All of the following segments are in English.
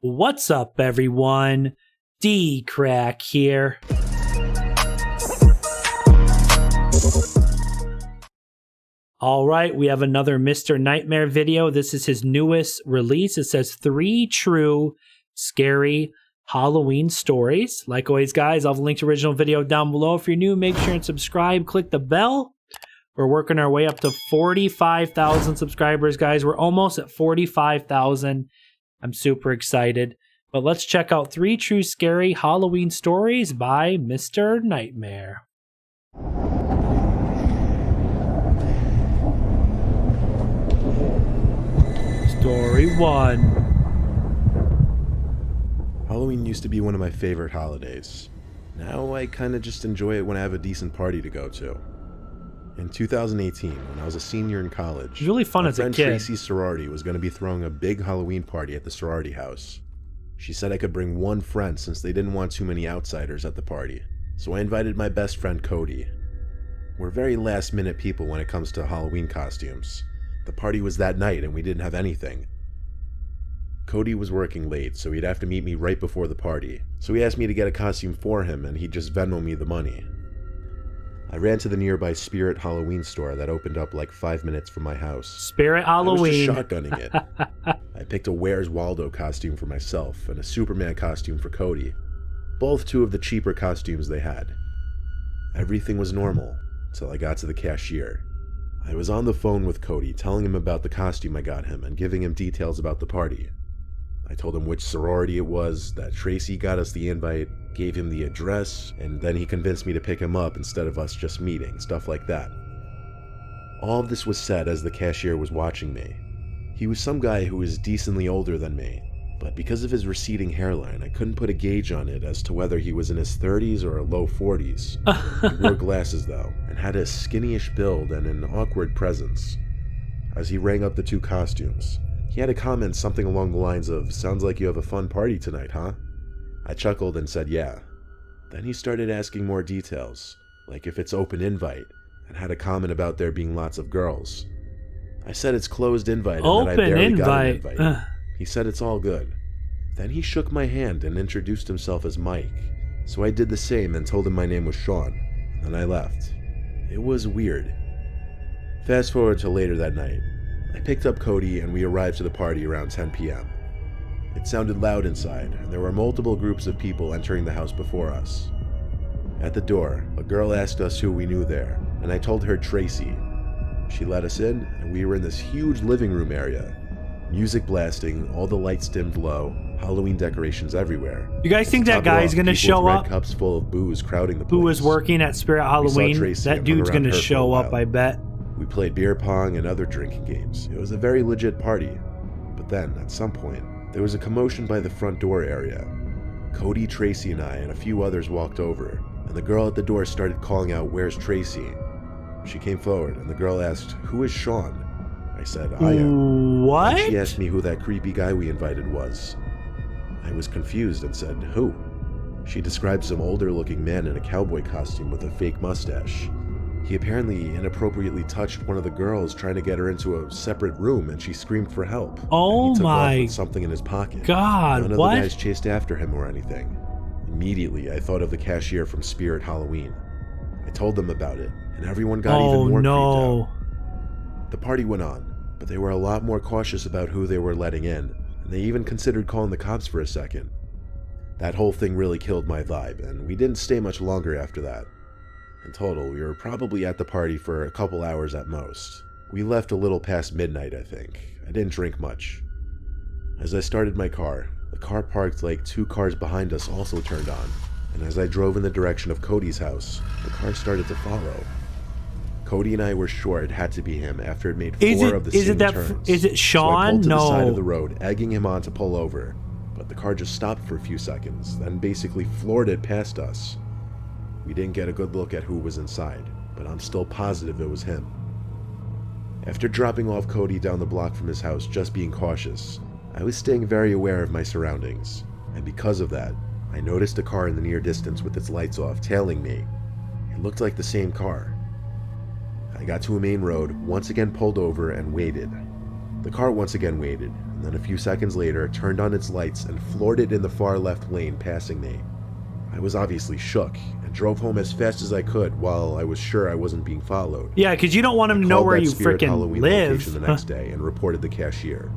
What's up, everyone? DKRACK here. All right, we have another Mr. Nightmare video. This is his newest release. It says 3 true scary Halloween stories. Like always, guys, I'll link to the original video down below. If you're new, make sure and subscribe. Click the bell. We're working our way up to 45,000 subscribers, guys. We're almost at 45,000. I'm super excited. But let's check out 3 true scary Halloween stories by Mr. Nightmare. Story 1. Halloween used to be one of my favorite holidays. Now I kind of just enjoy it when I have a decent party to go to. In 2018, when I was a senior in college, It's really fun as a friend kid. Tracy's sorority was going to be throwing a big Halloween party at the sorority house. She said I could bring one friend since they didn't want too many outsiders at the party, so I invited my best friend Cody. We're very last-minute people when it comes to Halloween costumes. The party was that night and we didn't have anything. Cody was working late, so he'd have to meet me right before the party, so he asked me to get a costume for him and he'd just Venmo me the money. I ran to the nearby Spirit Halloween store that opened up like 5 minutes from my house. Spirit Halloween. I was just shotgunning it. I picked a Where's Waldo costume for myself and a Superman costume for Cody. Both 2 of the cheaper costumes they had. Everything was normal until I got to the cashier. I was on the phone with Cody telling him about the costume I got him and giving him details about the party. I told him which sorority it was, that Tracy got us the invite, gave him the address, and then he convinced me to pick him up instead of us just meeting, stuff like that. All of this was said as the cashier was watching me. He was some guy who was decently older than me, but because of his receding hairline, I couldn't put a gauge on it as to whether he was in his 30s or low 40s. He wore glasses though, and had a skinny-ish build and an awkward presence. As he rang up the 2 costumes, he had a comment something along the lines of, "Sounds like you have a fun party tonight, huh?" I chuckled and said yeah. Then he started asking more details, like if it's open invite, and had a comment about there being lots of girls. I said it's closed invite and that I barely got an invite. He said it's all good. Then he shook my hand and introduced himself as Mike, so I did the same and told him my name was Sean, and I left. It was weird. Fast forward to later that night. I picked up Cody and we arrived to the party around 10 p.m. It sounded loud inside, and there were multiple groups of people entering the house before us. At the door, a girl asked us who we knew there, and I told her Tracy. She let us in, and we were in this huge living room area. Music blasting, all the lights dimmed low, Halloween decorations everywhere. You guys think that guy's gonna show up? Cups full of booze crowding the place. Who was working at Spirit Halloween? That dude's gonna show up, I bet. We played beer pong and other drinking games. It was a very legit party. But then, at some point, there was a commotion by the front door area. Cody, Tracy, and I and a few others walked over, and the girl at the door started calling out, "Where's Tracy?" She came forward, and the girl asked, "Who is Sean?" I said, "I am." What? And she asked me who that creepy guy we invited was. I was confused and said, "Who?" She described some older-looking man in a cowboy costume with a fake mustache. He apparently inappropriately touched one of the girls, trying to get her into a separate room, and she screamed for help. Oh and he took off my with something in his pocket. God, None of what? the guys chased after him or anything. Immediately, I thought of the cashier from Spirit Halloween. I told them about it, and everyone got even more creeped out. The party went on, but they were a lot more cautious about who they were letting in, and they even considered calling the cops for a second. That whole thing really killed my vibe, and we didn't stay much longer after that. In total, we were probably at the party for a couple hours at most. We left a little past midnight, I think. I didn't drink much. As I started my car, the car parked like 2 cars behind us also turned on, and as I drove in the direction of Cody's house, the car started to follow. Cody and I were sure it had to be him after it made 4 of the same turns. Is it Sean? So I pulled to the side of No. the road, egging him on to pull over, but the car just stopped for a few seconds, then basically floored it past us. We didn't get a good look at who was inside, but I'm still positive it was him. After dropping off Cody down the block from his house, just being cautious, I was staying very aware of my surroundings, and because of that, I noticed a car in the near distance with its lights off, tailing me. It looked like the same car. I got to a main road, once again pulled over, and waited. The car once again waited, and and then a few seconds later turned on its lights and floored it in the far left lane, passing me. I was obviously shook and drove home as fast as I could while I was sure I wasn't being followed. Yeah, because you don't want him to know where you freaking Halloween live. Location the next day and reported the cashier.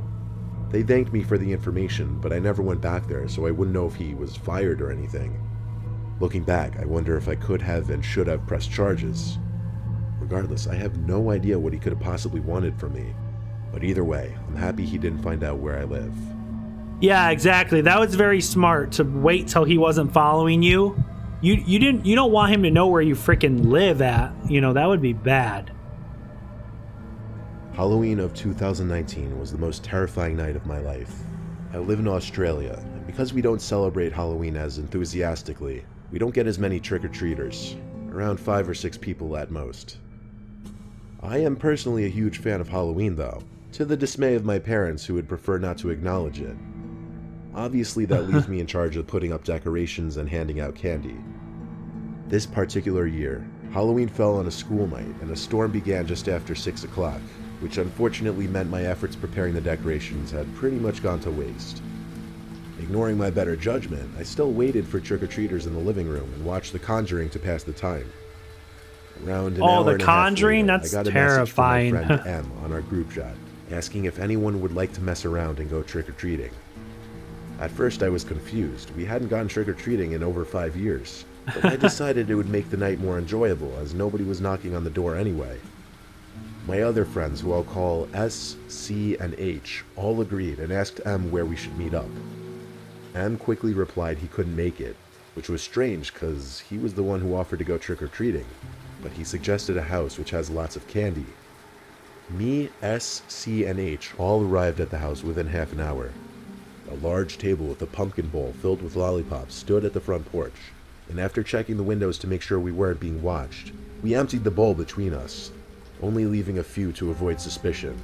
They thanked me for the information, but I never went back there, so I wouldn't know if he was fired or anything. Looking back, I wonder if I could have and should have pressed charges. Regardless, I have no idea what he could have possibly wanted from me. But either way, I'm happy he didn't find out where I live. Yeah, exactly. That was very smart to wait till he wasn't following you. You don't want him to know where you freaking live at. You know, that would be bad. Halloween of 2019 was the most terrifying night of my life. I live in Australia, and because we don't celebrate Halloween as enthusiastically, we don't get as many trick-or-treaters, around 5 or 6 people at most. I am personally a huge fan of Halloween though, to the dismay of my parents who would prefer not to acknowledge it. Obviously that leaves me in charge of putting up decorations and handing out candy. This particular year, Halloween fell on a school night and a storm began just after 6 o'clock, which unfortunately meant my efforts preparing the decorations had pretty much gone to waste. Ignoring my better judgment, I still waited for trick-or-treaters in the living room and watched The Conjuring to pass the time. Around an hour and a half later, that's I got a terrifying. message from my friend M on our group chat, asking if anyone would like to mess around and go trick-or-treating. At first I was confused. We hadn't gone trick-or-treating in over 5 years, but I decided it would make the night more enjoyable as nobody was knocking on the door anyway. My other friends, who I'll call S, C, and H, all agreed and asked M where we should meet up. M quickly replied he couldn't make it, which was strange because he was the one who offered to go trick-or-treating, but he suggested a house which has lots of candy. Me, S, C, and H all arrived at the house within half an hour. A large table with a pumpkin bowl filled with lollipops stood at the front porch, and after checking the windows to make sure we weren't being watched, we emptied the bowl between us, only leaving a few to avoid suspicion.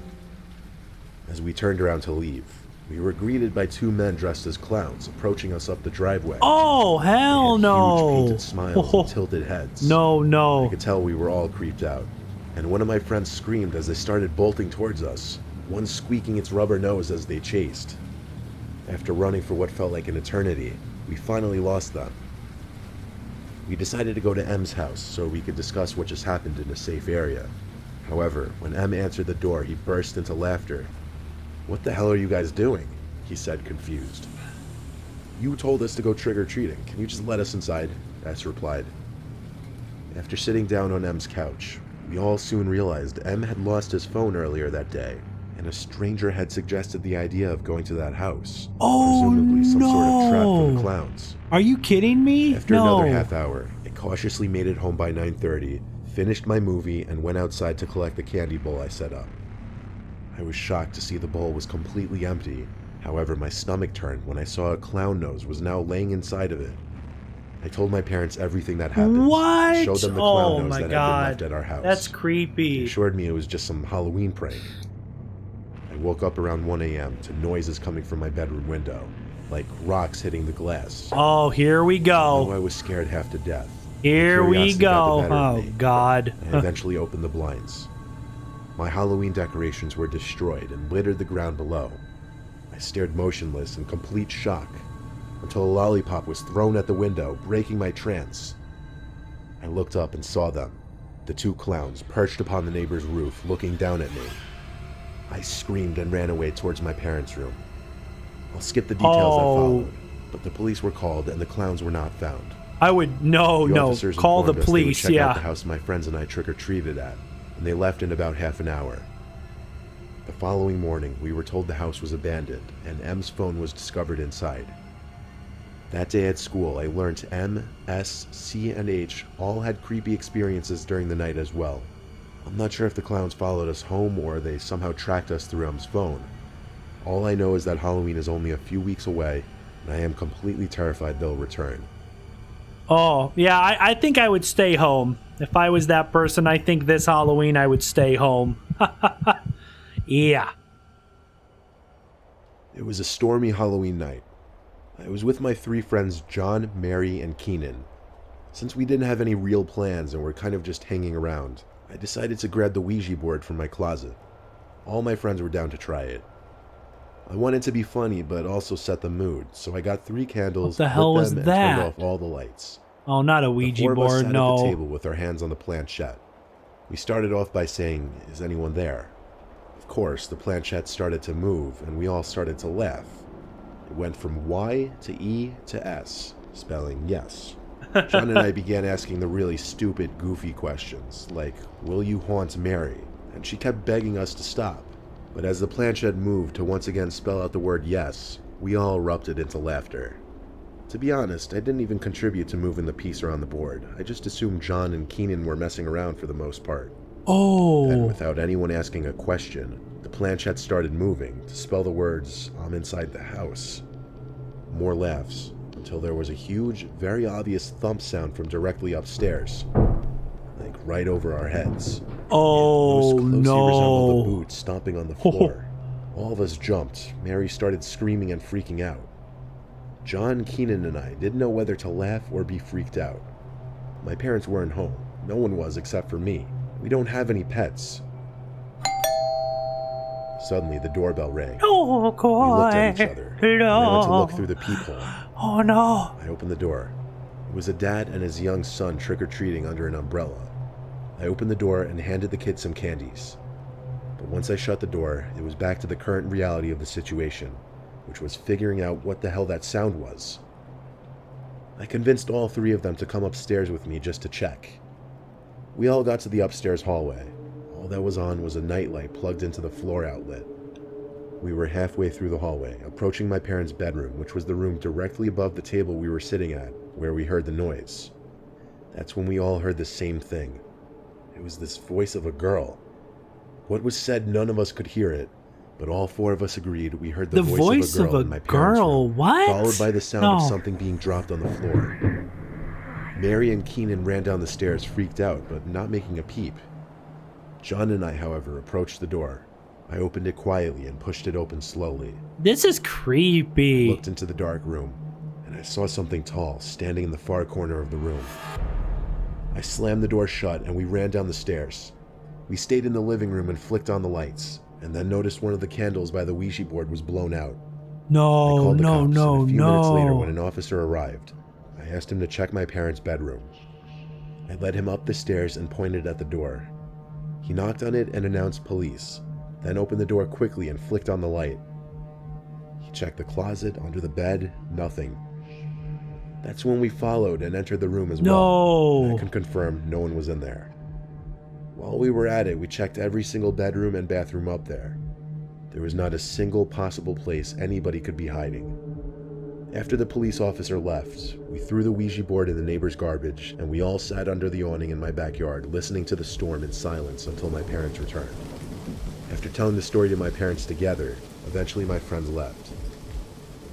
As we turned around to leave, we were greeted by 2 men dressed as clowns approaching us up the driveway. Oh, hell They had no. huge painted smiles and tilted heads. No. I could tell we were all creeped out, and one of my friends screamed as they started bolting towards us, one squeaking its rubber nose as they chased. After running for what felt like an eternity, we finally lost them. We decided to go to M's house so we could discuss what just happened in a safe area. However, when M answered the door, he burst into laughter. "What the hell are you guys doing?" he said, confused. "You told us to go trick-or-treating. Can you just let us inside?" S replied. After sitting down on M's couch, we all soon realized M had lost his phone earlier that day, and a stranger had suggested the idea of going to that house. Oh, presumably some sort of trap for no. the clowns. Are you kidding me? After No. another half hour, I cautiously made it home by 9:30, finished my movie, and went outside to collect the candy bowl I set up. I was shocked to see the bowl was completely empty. However, my stomach turned when I saw a clown nose was now laying inside of it. I told my parents everything that happened. What? I showed them the clown Oh nose my that God. had been left at our house. That's They creepy. assured me it was just some Halloween prank. I woke up around 1 a.m. to noises coming from my bedroom window, like rocks hitting the glass. Oh, here we I go. was scared half to death. Here we Curiosity got go. the better of Oh, me. God. I eventually opened the blinds. My Halloween decorations were destroyed and littered the ground below. I stared motionless in complete shock until a lollipop was thrown at the window, breaking my trance. I looked up and saw them, the 2 clowns perched upon the neighbor's roof, looking down at me. I screamed and ran away towards my parents' room. I'll skip the details that followed, but the police were called and the clowns were not found. I would, no, officers call the informed us they would police, check out the yeah. house my friends and I trick-or-treated at, and they left in about half an hour. The following morning, we were told the house was abandoned, and M's phone was discovered inside. That day at school, I learned M, S, C, and H all had creepy experiences during the night as well. I'm not sure if the clowns followed us home or they somehow tracked us through M's phone. All I know is that Halloween is only a few weeks away, and I am completely terrified they'll return. Oh, yeah, I think I would stay home. If I was that person, I think this Halloween I would stay home. Yeah. It was a stormy Halloween night. I was with my 3 friends John, Mary, and Keenan. Since we didn't have any real plans and were kind of just hanging around, I decided to grab the Ouija board from my closet. All my friends were down to try it. I wanted to be funny, but also set the mood, so I got 3 candles, What the hell lit was them, and that? turned off all the lights. Oh, not a The Ouija 4 of us board, sat at no. the table with our hands on the planchette. We started off by saying, "Is anyone there?" Of course, the planchette started to move, and we all started to laugh. It went from Y to E to S, spelling yes. John and I began asking the really stupid, goofy questions, like, "Will you haunt Mary?" And she kept begging us to stop. But as the planchette moved to once again spell out the word yes, we all erupted into laughter. To be honest, I didn't even contribute to moving the piece around the board. I just assumed John and Keenan were messing around for the most part. Oh. Then, without anyone asking a question, the planchette started moving to spell the words, "I'm inside the house." More laughs, until there was a huge, very obvious thump sound from directly upstairs. Like right over our heads. Oh, Most closely resembled a no. boot stomping on the floor. All of us jumped. Mary started screaming and freaking out. John, Keenan, and I didn't know whether to laugh or be freaked out. My parents weren't home. No one was except for me. We don't have any pets. Suddenly, the doorbell rang. Oh, God. We looked at each other. And I went to look through the peephole. Oh, no. I opened the door. It was a dad and his young son trick-or-treating under an umbrella. I opened the door and handed the kid some candies. But once I shut the door, it was back to the current reality of the situation, which was figuring out what the hell that sound was. I convinced all 3 of them to come upstairs with me just to check. We all got to the upstairs hallway. All that was on was a nightlight plugged into the floor outlet. We were halfway through the hallway, approaching my parents' bedroom, which was the room directly above the table we were sitting at, where we heard the noise. That's when we all heard the same thing. It was this voice of a girl. What was said, none of us could hear it, but all 4 of us agreed we heard the voice of a girl in my parents' room, what? followed by the sound of something being dropped on the floor. Mary and Keenan ran down the stairs freaked out, but not making a peep. John and I, however, approached the door. I opened it quietly and pushed it open slowly. This is creepy. I looked into the dark room, and I saw something tall standing in the far corner of the room. I slammed the door shut and we ran down the stairs. We stayed in the living room and flicked on the lights, and then noticed one of the candles by the Ouija board was blown out. No, I called the no, cops, no, and a few no. minutes later, when an officer arrived, I asked him to check my parents' bedroom. I led him up the stairs and pointed at the door. He knocked on it and announced police, then opened the door quickly and flicked on the light. He checked the closet, under the bed, nothing. That's when we followed and entered the room as well. No. I can confirm no one was in there. While we were at it, we checked every single bedroom and bathroom up there. There was not a single possible place anybody could be hiding. After the police officer left, we threw the Ouija board in the neighbor's garbage, and we all sat under the awning in my backyard, listening to the storm in silence until my parents returned. After telling the story to my parents together, eventually my friends left.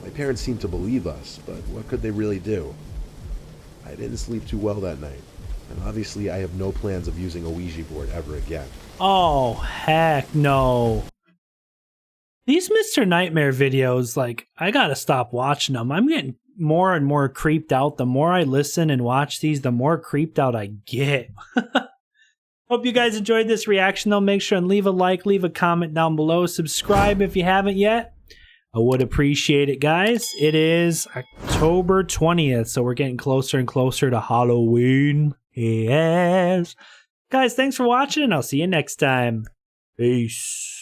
My parents seemed to believe us, but what could they really do? I didn't sleep too well that night, and obviously I have no plans of using a Ouija board ever again. Oh, heck no. These Mr. Nightmare videos, like, I gotta stop watching them. I'm getting more and more creeped out. The more I listen and watch these, the more creeped out I get. Hope you guys enjoyed this reaction, though. Make sure and leave a like, leave a comment down below. Subscribe if you haven't yet. I would appreciate it, guys. It is October 20th, so we're getting closer and closer to Halloween. Yes. Guys, thanks for watching, and I'll see you next time. Peace.